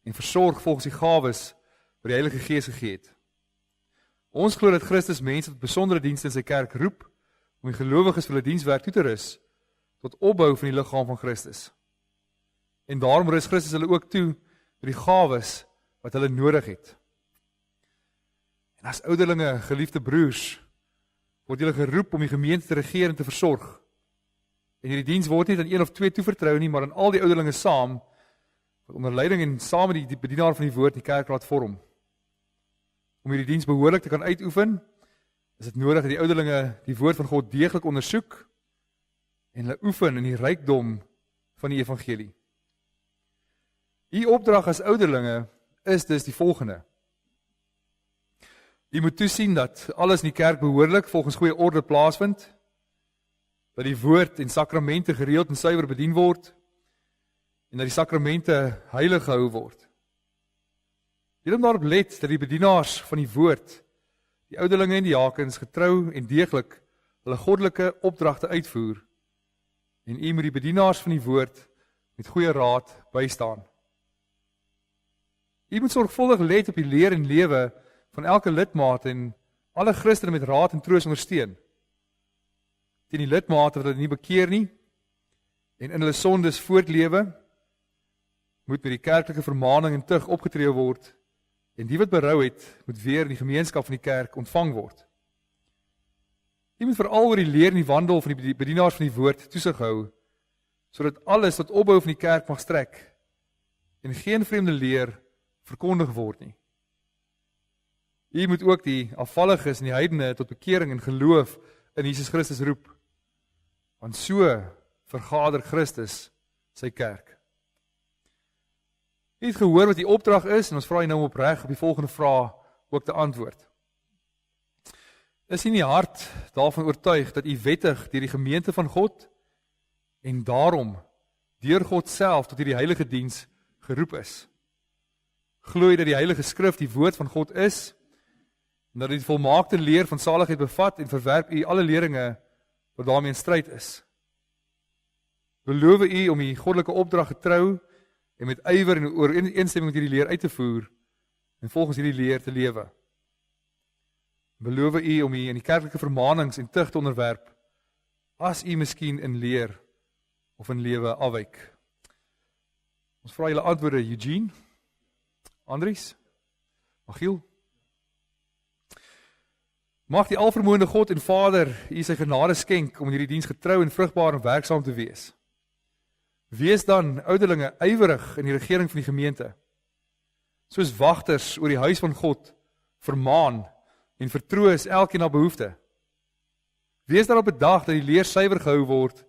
en versorg volgens die gawes wat die Heilige Gees gegee het. Ons glo dat Christus mense tot besondere dienste in sy kerk roep om die gelowiges vir hulle dienswerk toe te rus tot opbou van die liggaam van Christus. En daarom rus Christus hulle ook toe met die gawes wat hulle nodig het. En as ouderlinge, geliefde broers, word julle geroep om die gemeente te regeer en te versorg. En hierdie diens word nie aan een of twee toevertrou nie, maar aan al die ouderlinge saam, wat onder leiding en saam met die bedienaar van die woord die kerkraad vorm. Om hierdie diens behoorlik te kan uitoefen, is dit nodig dat die ouderlinge die woord van God deeglik ondersoek en hulle oefen in die rykdom van die evangelie. Die opdrag as ouderlinge is dus die volgende. U moet toesien dat alles in die kerk behoorlik volgens goeie orde plaasvind, dat die woord en sakramente gereeld en suiwer bedien word, en dat die sakramente heilig gehou word. Julle moet daarop let dat die bedienaars van die woord, die ouderlinge en die diakens getrou en deeglik hulle goddelike opdragte uitvoer, en u moet die bedienaars van die woord met goeie raad bystaan. U moet sorgvuldig let op die leer en lewe van elke lidmaat en alle Christene met raad en troos ondersteun. Teen die lidmate wat hulle nie bekeer nie en in hulle sondes voortlewe, moet met die kerklike vermaning en tug opgetree word en die wat berou het, moet weer in die gemeenskap van die kerk ontvang word. U moet veral oor die leer en die wandel van die bedienaars van die woord toesig hou, sodat alles tot opbou van die kerk mag strek en geen vreemde leer verkondig word nie. U moet ook die afvalliges en die heidene tot bekering en geloof in Jesus Christus roep, want so vergader Christus sy kerk. U het gehoor wat die opdrag is en ons vra u nou opreg op die volgende vraag ook te antwoord. Is u in die hart daarvan oortuig dat u wettig deur die gemeente van God en daarom deur God self tot hierdie heilige diens geroep is? Glo jy dat die Heilige Skrif die woord van God is en dat dit die volmaakte leer van saligheid bevat en verwerp u alle leringe wat daarmee in stryd is? Beloof u om die goddelike opdrag getrou en met ywer en ooreenstemming met hierdie leer uit te voer en volgens hierdie leer te lewe? Beloof u om u in die kerklike vermanings en tug te onderwerp as u miskien in leer of in lewe afwyk? Ons vra julle antwoorde, Eugene, Andries, Magiel. Mag die alvermoënde God en Vader u sy genade skenk om in hierdie diens getrou en vrugbaar en werksaam te wees. Wees dan, ouderlinge, ywerig in die regering van die gemeente, soos wagters oor die huis van God, vermaan en vertroos elkeen na behoefte. Wees daarop bedag dat die leer suiwer gehou word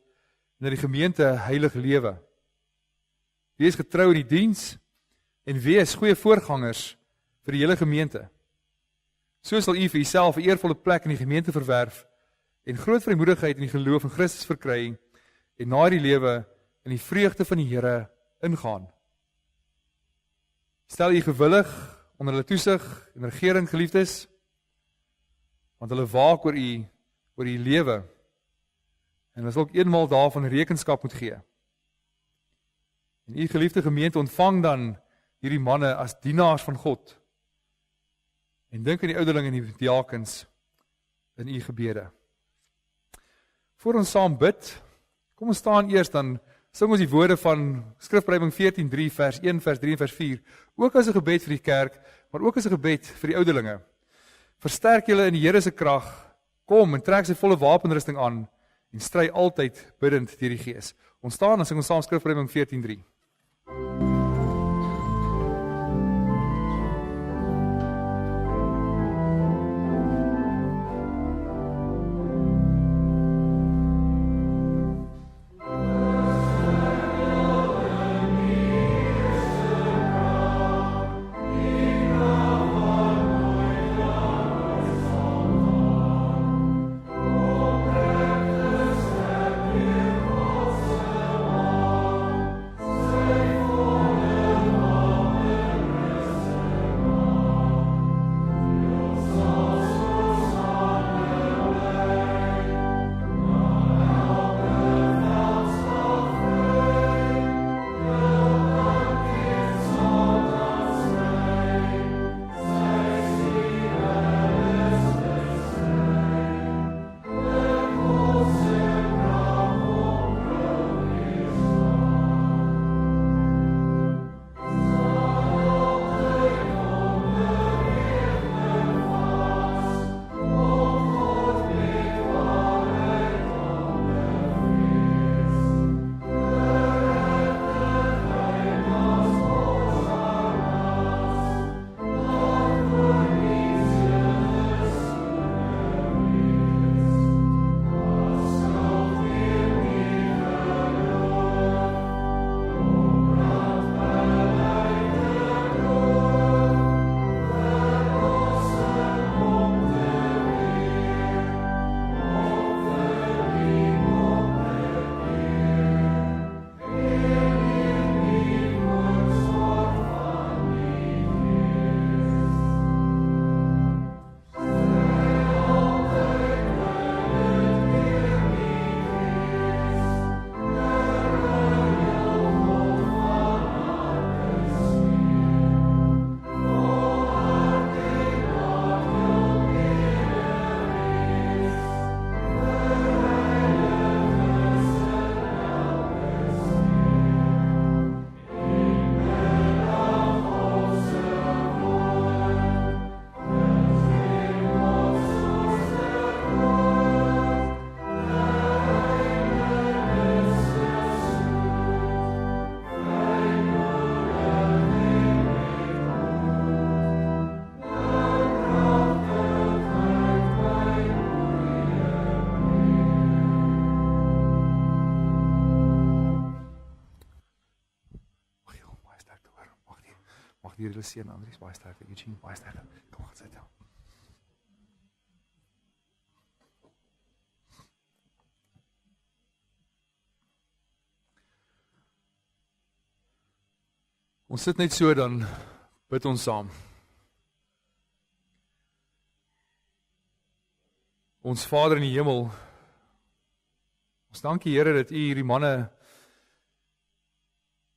en dat die gemeente heilig lewe. Wees getrou in die diens en wees goeie voorgangers vir die hele gemeente. So sal u vir jouself 'n eervolle plek in die gemeente verwerf en groot vrymoedigheid in die geloof in Christus verkry en na die lewe in die vreugde van die Here ingaan. Stel u gewillig onder hulle toesig en regering, geliefdes, want hulle waak oor u lewe en hulle sal ook eenmaal daarvan rekenskap moet gee. En u geliefde gemeente ontvang dan hierdie manne as dienaars van God. En dink aan die ouderlinge en die diakens in u gebede. Voor ons saam bid, kom ons staan eers, dan sing ons die woorde van Skrifbreiding 14:3 vers 1, vers 3 en vers 4, ook as 'n gebed vir die kerk, maar ook as 'n gebed vir die ouderlinge. Versterk julle in die Here se krag, kom en trek sy volle wapenrusting aan en stry altyd bidend deur die Gees. Ons staan en sing ons saam Skrifbreiding 14:3. Hier julle seën Andries baie sterk, Eugene baie sterk. Kom gaan sit. Ons sit net so, dan bid ons saam. Ons Vader in die hemel, ons dank U Here dat U hierdie manne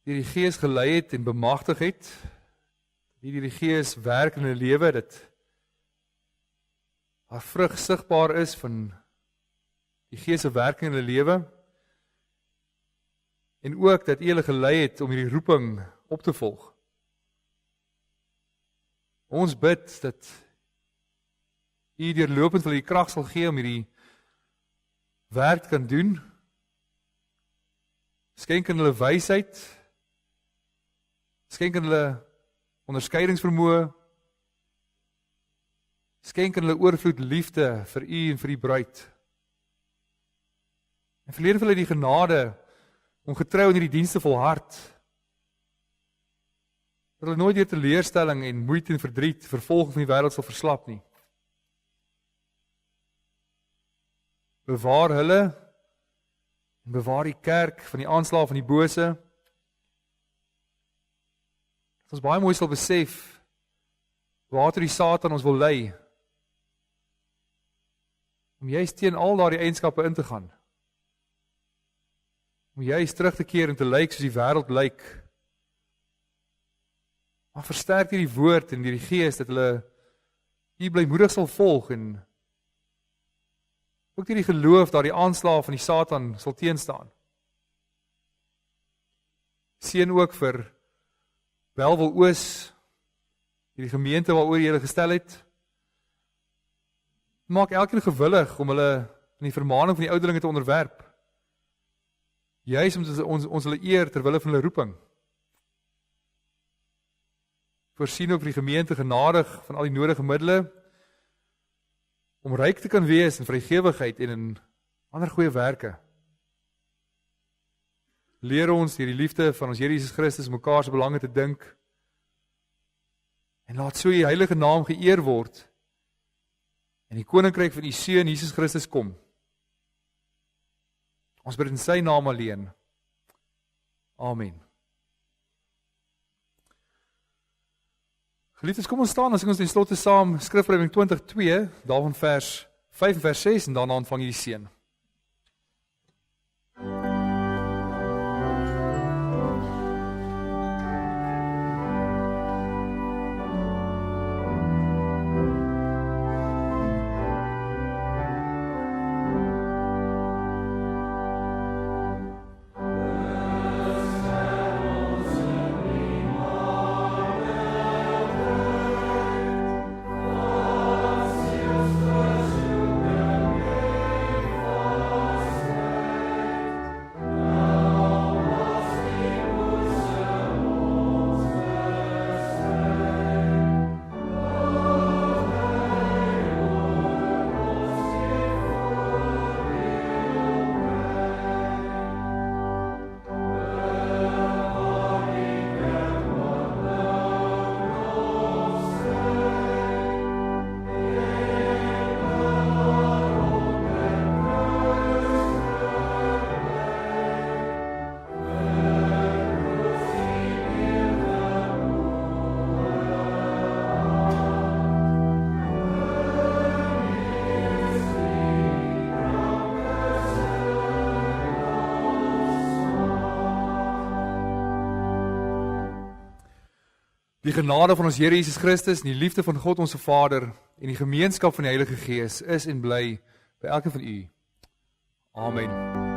deur die Gees gelei het en bemagtig het. Wie die Gees werk in 'n lewe, dat haar vrug sigbaar is van die Gees se werking in 'n lewe, en ook dat U hulle gelei het om hierdie roeping op te volg. Ons bid dat U deurlopend vir die krag sal gee om hierdie werk kan doen. Skenk in hulle wysheid, skenk in hulle onderskeidingsvermoë, skenk in hulle oorvloed liefde vir U en vir die bruid. En verleer vir hulle die genade om getrou in hierdie dienste volhard. Dat hulle nooit deur teleurstelling en moeite en verdriet, vervolging van die wêreld sal verslap nie. Bewaar hulle en bewaar die kerk van die aanslae van die bose. Dat ons baie mooi sal besef waartoe die Satan ons wil lei. Om juist teen al daardie eienskappe in te gaan. Om juist terug te keer en te lyk soos die wêreld lyk. Maar versterk hierdie woord en hierdie gees dat hulle hier blymoedig sal volg en ook hierdie geloof dat die aanslae van die Satan sal teenstaan. Seën ook vir Bellville Oos, hierdie gemeente waaroor jy hulle gestel het. Maak elkeen gewillig om hulle in die vermaning van die ouderlinge te onderwerp. Juist om ons hulle eer terwille van hulle roeping. Voorsien ook vir die gemeente genadig van al die nodige middele om ryk te kan wees in vrygewigheid en in ander goeie werke. Leer ons deur die liefde van ons Here Jesus Christus om mekaar se belange te dink en laat so U heilige naam geëer word en die koninkryk van U Seun Jesus Christus kom. Ons bid in sy naam alleen. Amen. Geliefdes, kom ons staan, as ons ten slotte saam Skrifryming 20:2, daarvan vers 5 en vers 6 en daarna ontvang jy die seën. Die genade van ons Here Jesus Christus en die liefde van God ons Vader en die gemeenskap van die Heilige Gees is en bly by elkeen van u. Amen.